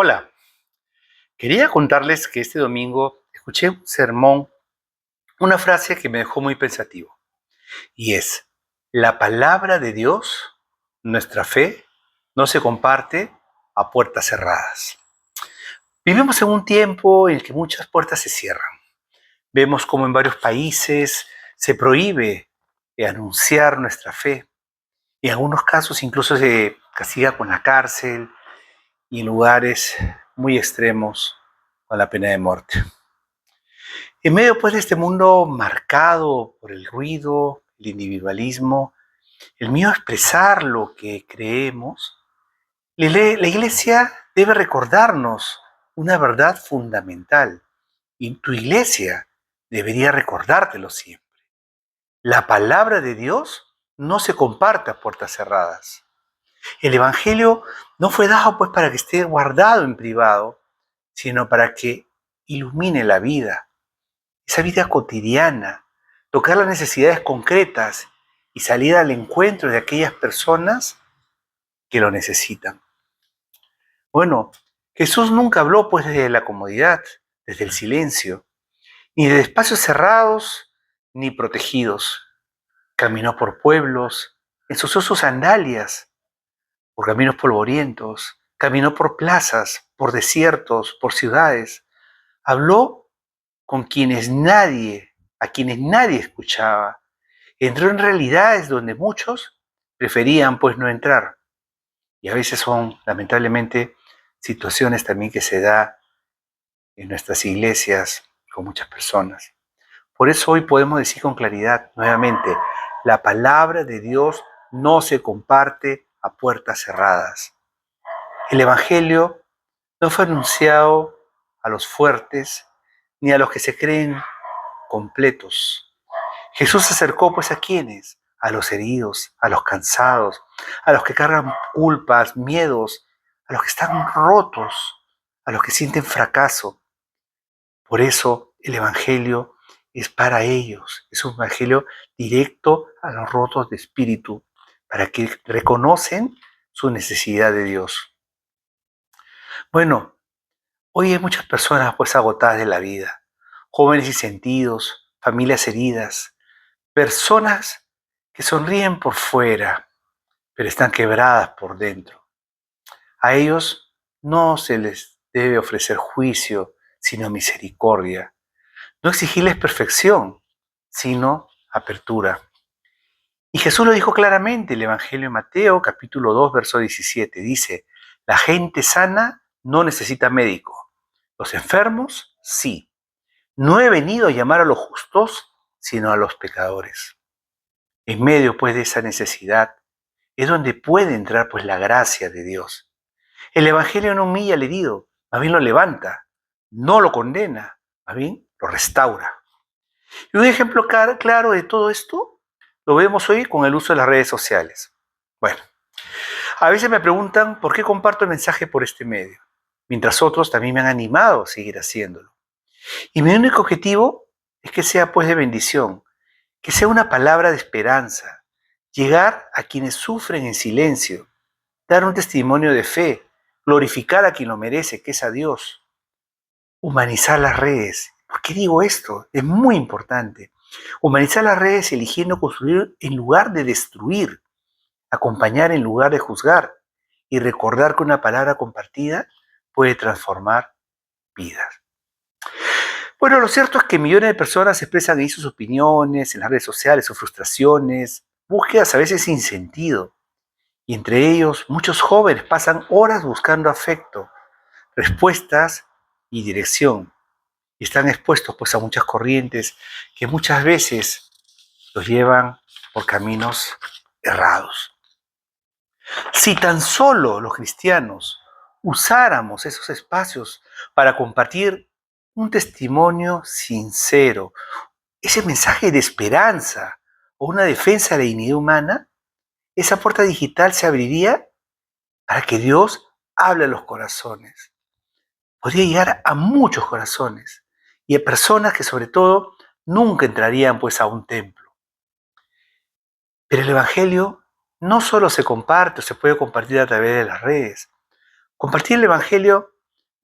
Hola, quería contarles que este domingo escuché un sermón, una frase que me dejó muy pensativo, y es, la palabra de Dios, nuestra fe, no se comparte a puertas cerradas. Vivimos en un tiempo en el que muchas puertas se cierran. Vemos como en varios países se prohíbe anunciar nuestra fe, y en algunos casos incluso se castiga con la cárcel y en lugares muy extremos con la pena de muerte. En medio pues de este mundo marcado por el ruido, el individualismo, el miedo a expresar lo que creemos, la iglesia debe recordarnos una verdad fundamental y tu iglesia debería recordártelo siempre. La palabra de Dios no se comparte a puertas cerradas. El Evangelio no fue dado pues para que esté guardado en privado, sino para que ilumine la vida, esa vida cotidiana, tocar las necesidades concretas y salir al encuentro de aquellas personas que lo necesitan. Bueno, Jesús nunca habló pues desde la comodidad, desde el silencio, ni de espacios cerrados ni protegidos. Caminó por pueblos, ensució sus sandalias, por caminos polvorientos, caminó por plazas, por desiertos, por ciudades. Habló con a quienes nadie escuchaba. Entró en realidades donde muchos preferían pues no entrar. Y a veces son lamentablemente situaciones también que se da en nuestras iglesias con muchas personas. Por eso hoy podemos decir con claridad nuevamente, la palabra de Dios no se comparte a puertas cerradas. El Evangelio no fue anunciado a los fuertes ni a los que se creen completos. Jesús se acercó pues a quienes, a los heridos, a los cansados, a los que cargan culpas, miedos, a los que están rotos, a los que sienten fracaso. Por eso el Evangelio es para ellos, es un Evangelio directo a los rotos de espíritu, para que reconocen su necesidad de Dios. Bueno, hoy hay muchas personas pues agotadas de la vida, jóvenes y sentidos, familias heridas, personas que sonríen por fuera, pero están quebradas por dentro. A ellos no se les debe ofrecer juicio, sino misericordia. No exigirles perfección, sino apertura. Y Jesús lo dijo claramente, el Evangelio de Mateo, capítulo 2, verso 17, dice, la gente sana no necesita médico, los enfermos sí. No he venido a llamar a los justos, sino a los pecadores. En medio pues de esa necesidad es donde puede entrar pues la gracia de Dios. El Evangelio no humilla al herido, más bien lo levanta, no lo condena, más bien lo restaura. Y un ejemplo claro de todo esto lo vemos hoy con el uso de las redes sociales. Bueno, a veces me preguntan por qué comparto el mensaje por este medio, mientras otros también me han animado a seguir haciéndolo. Y mi único objetivo es que sea pues de bendición, que sea una palabra de esperanza, llegar a quienes sufren en silencio, dar un testimonio de fe, glorificar a quien lo merece, que es a Dios, humanizar las redes. ¿Por qué digo esto? Es muy importante. Humanizar las redes eligiendo construir en lugar de destruir, acompañar en lugar de juzgar y recordar que una palabra compartida puede transformar vidas. Bueno, lo cierto es que millones de personas expresan ahí sus opiniones en las redes sociales, sus frustraciones, búsquedas a veces sin sentido. Y entre ellos, muchos jóvenes pasan horas buscando afecto, respuestas y dirección. Y están expuestos pues a muchas corrientes que muchas veces los llevan por caminos errados. Si tan solo los cristianos usáramos esos espacios para compartir un testimonio sincero, ese mensaje de esperanza o una defensa de la dignidad humana, esa puerta digital se abriría para que Dios hable a los corazones. Podría llegar a muchos corazones y a personas que sobre todo nunca entrarían pues a un templo. Pero el Evangelio no solo se comparte o se puede compartir a través de las redes. Compartir el Evangelio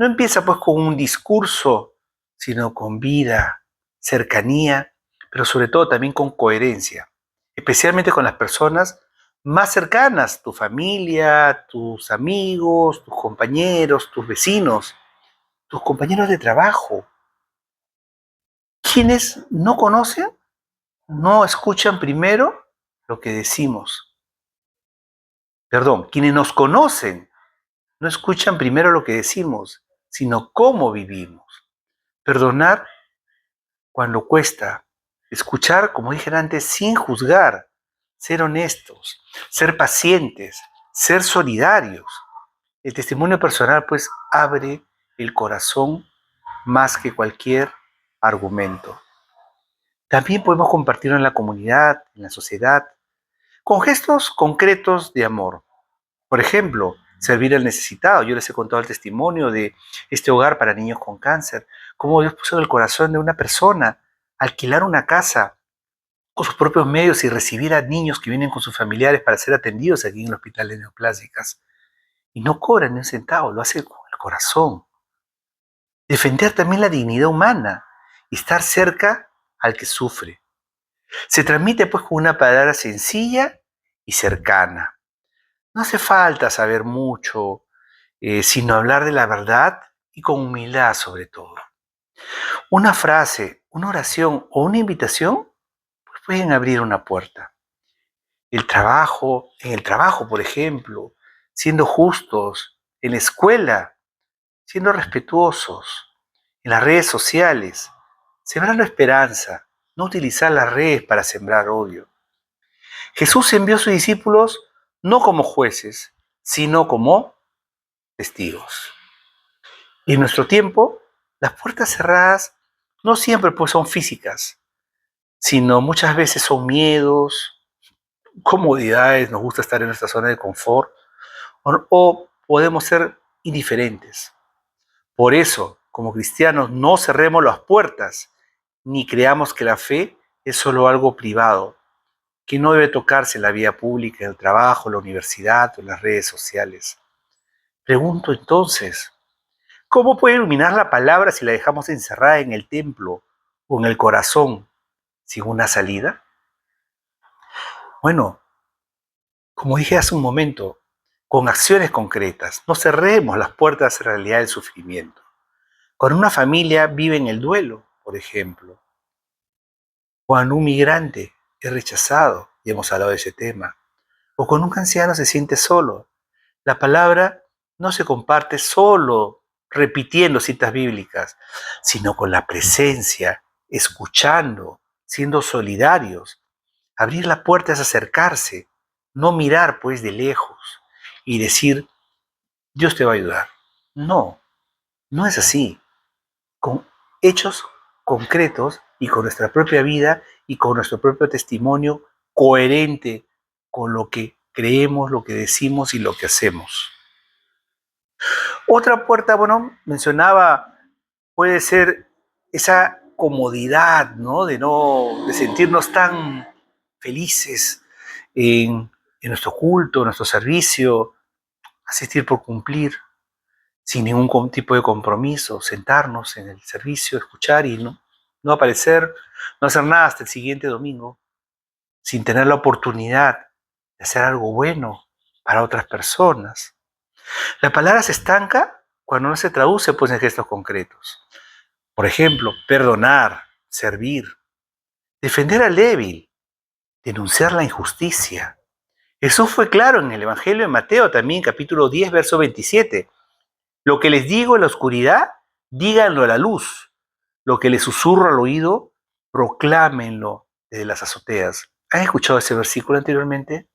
No empieza pues con un discurso, sino con vida, cercanía, pero sobre todo también con coherencia, especialmente con las personas más cercanas, tu familia, tus amigos, tus compañeros, tus vecinos, tus compañeros de trabajo. Quienes no conocen, no escuchan primero lo que decimos. Perdón, quienes nos conocen, no escuchan primero lo que decimos, sino cómo vivimos. Perdonar cuando cuesta. Escuchar, como dije antes, sin juzgar. Ser honestos, ser pacientes, ser solidarios. El testimonio personal, pues, abre el corazón más que cualquier argumento. También podemos compartirlo en la comunidad, en la sociedad, con gestos concretos de amor. Por ejemplo, servir al necesitado. Yo les he contado el testimonio de este hogar para niños con cáncer, cómo Dios puso en el corazón de una persona alquilar una casa con sus propios medios y recibir a niños que vienen con sus familiares para ser atendidos aquí en el Hospital de Neoplásicas. Y no cobran ni un centavo, lo hace con el corazón. Defender también la dignidad humana y estar cerca al que sufre. Se transmite pues con una palabra sencilla y cercana. No hace falta saber mucho, sino hablar de la verdad y con humildad sobre todo. Una frase, una oración o una invitación pues pueden abrir una puerta. En el trabajo, por ejemplo, siendo justos, en la escuela, siendo respetuosos, en las redes sociales, sembrando esperanza, no utilizar las redes para sembrar odio. Jesús envió a sus discípulos no como jueces, sino como testigos. Y en nuestro tiempo, las puertas cerradas no siempre pues son físicas, sino muchas veces son miedos, comodidades, nos gusta estar en nuestra zona de confort, o podemos ser indiferentes. Por eso, como cristianos, no cerremos las puertas, ni creamos que la fe es solo algo privado, que no debe tocarse en la vía pública, en el trabajo, en la universidad o en las redes sociales. Pregunto entonces, ¿cómo puede iluminar la palabra si la dejamos encerrada en el templo o en el corazón sin una salida? Bueno, como dije hace un momento, con acciones concretas, no cerremos las puertas a la realidad del sufrimiento. Cuando una familia vive en el duelo, por ejemplo, cuando un migrante es rechazado, y hemos hablado de ese tema, o cuando un anciano se siente solo, la palabra no se comparte solo repitiendo citas bíblicas, sino con la presencia, escuchando, siendo solidarios. Abrir la puerta es acercarse, no mirar pues de lejos y decir, Dios te va a ayudar. No, no es así. Con hechos concretos y con nuestra propia vida y con nuestro propio testimonio coherente con lo que creemos, lo que decimos y lo que hacemos. Otra puerta, bueno, mencionaba, puede ser esa comodidad, ¿no? De sentirnos tan felices en nuestro culto, en nuestro servicio, asistir por cumplir, sin ningún tipo de compromiso, sentarnos en el servicio, escuchar y no aparecer, no hacer nada hasta el siguiente domingo, sin tener la oportunidad de hacer algo bueno para otras personas. La palabra se estanca cuando no se traduce pues en gestos concretos. Por ejemplo, perdonar, servir, defender al débil, denunciar la injusticia. Jesús fue claro en el Evangelio de Mateo también, capítulo 10, verso 27. Lo que les digo en la oscuridad, díganlo a la luz. Lo que les susurro al oído, proclámenlo desde las azoteas. ¿Han escuchado ese versículo anteriormente?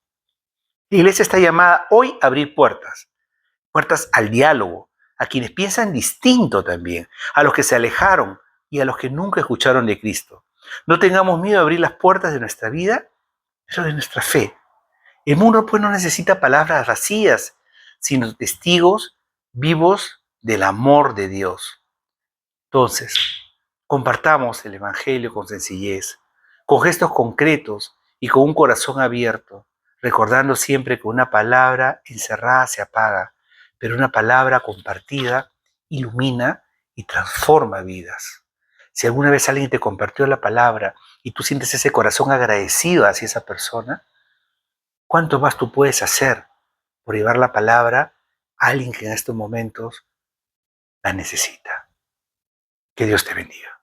La iglesia está llamada hoy a abrir puertas, puertas al diálogo, a quienes piensan distinto también, a los que se alejaron y a los que nunca escucharon de Cristo. No tengamos miedo de abrir las puertas de nuestra vida, pero de nuestra fe. El mundo pues no necesita palabras vacías, sino testigos vivos del amor de Dios. Entonces, compartamos el Evangelio con sencillez, con gestos concretos y con un corazón abierto, recordando siempre que una palabra encerrada se apaga, pero una palabra compartida ilumina y transforma vidas. Si alguna vez alguien te compartió la palabra y tú sientes ese corazón agradecido hacia esa persona, ¿cuánto más tú puedes hacer por llevar la palabra a alguien que en estos momentos la necesita? Que Dios te bendiga.